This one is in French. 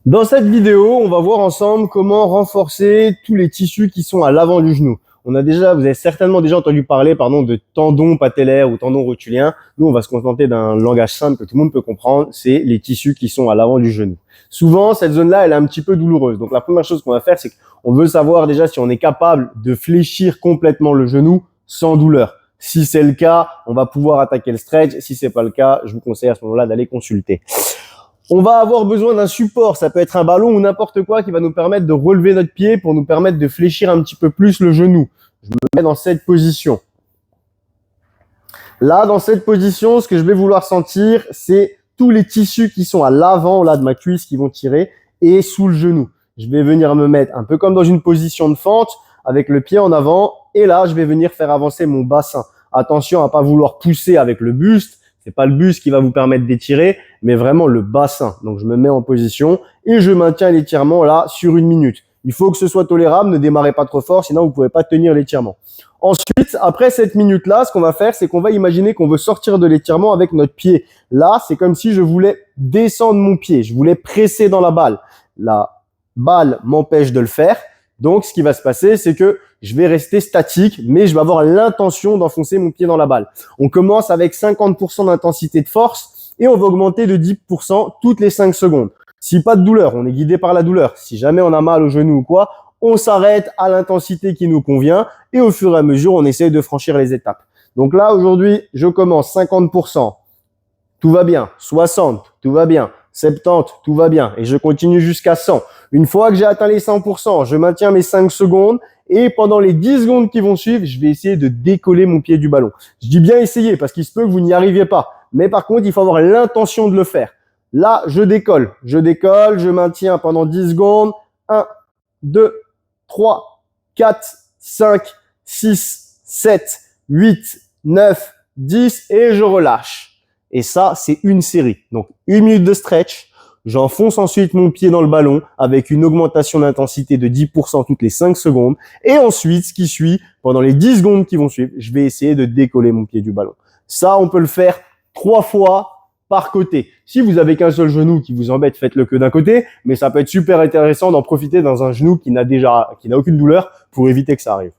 Dans cette vidéo, on va voir ensemble comment renforcer tous les tissus qui sont à l'avant du genou. Vous avez certainement déjà entendu parler, de tendons patellaires ou tendons rotuliens. Nous, on va se contenter d'un langage simple que tout le monde peut comprendre. C'est les tissus qui sont à l'avant du genou. Souvent, cette zone-là, elle est un petit peu douloureuse. Donc, la première chose qu'on va faire, c'est qu'on veut savoir déjà si on est capable de fléchir complètement le genou sans douleur. Si c'est le cas, on va pouvoir attaquer le stretch. Si c'est pas le cas, je vous conseille à ce moment-là d'aller consulter. On va avoir besoin d'un support, ça peut être un ballon ou n'importe quoi qui va nous permettre de relever notre pied pour nous permettre de fléchir un petit peu plus le genou. Je me mets dans cette position. Là, dans cette position, ce que je vais vouloir sentir, c'est tous les tissus qui sont à l'avant là de ma cuisse qui vont tirer et sous le genou. Je vais venir me mettre un peu comme dans une position de fente avec le pied en avant et là, je vais venir faire avancer mon bassin. Attention à pas vouloir pousser avec le buste. C'est pas le buste qui va vous permettre d'étirer, mais vraiment le bassin. Donc, je me mets en position et je maintiens l'étirement là sur 1 minute. Il faut que ce soit tolérable, ne démarrez pas trop fort, sinon vous pouvez pas tenir l'étirement. Ensuite, après cette minute-là, ce qu'on va faire, c'est qu'on va imaginer qu'on veut sortir de l'étirement avec notre pied. Là, c'est comme si je voulais descendre mon pied, je voulais presser dans la balle. La balle m'empêche de le faire. Donc, ce qui va se passer, c'est que je vais rester statique, mais je vais avoir l'intention d'enfoncer mon pied dans la balle. On commence avec 50% d'intensité de force et on va augmenter de 10% toutes les 5 secondes. Si pas de douleur, on est guidé par la douleur. Si jamais on a mal au genou ou quoi, on s'arrête à l'intensité qui nous convient et au fur et à mesure, on essaye de franchir les étapes. Donc là, aujourd'hui, je commence 50%. Tout va bien. 60, tout va bien. 70, tout va bien. Et je continue jusqu'à 100. Une fois que j'ai atteint les 100%, je maintiens mes 5 secondes. Et pendant les 10 secondes qui vont suivre, je vais essayer de décoller mon pied du ballon. Je dis bien essayer parce qu'il se peut que vous n'y arriviez pas. Mais par contre, il faut avoir l'intention de le faire. Là, je décolle, je maintiens pendant 10 secondes. 1, 2, 3, 4, 5, 6, 7, 8, 9, 10 et je relâche. Et ça, c'est une série. Donc, 1 minute de stretch. J'enfonce ensuite mon pied dans le ballon avec une augmentation d'intensité de 10% toutes les 5 secondes. Et ensuite, ce qui suit, pendant les 10 secondes qui vont suivre, je vais essayer de décoller mon pied du ballon. Ça, on peut le faire 3 fois par côté. Si vous avez qu'un seul genou qui vous embête, faites-le que d'un côté. Mais ça peut être super intéressant d'en profiter dans un genou qui n'a aucune douleur pour éviter que ça arrive.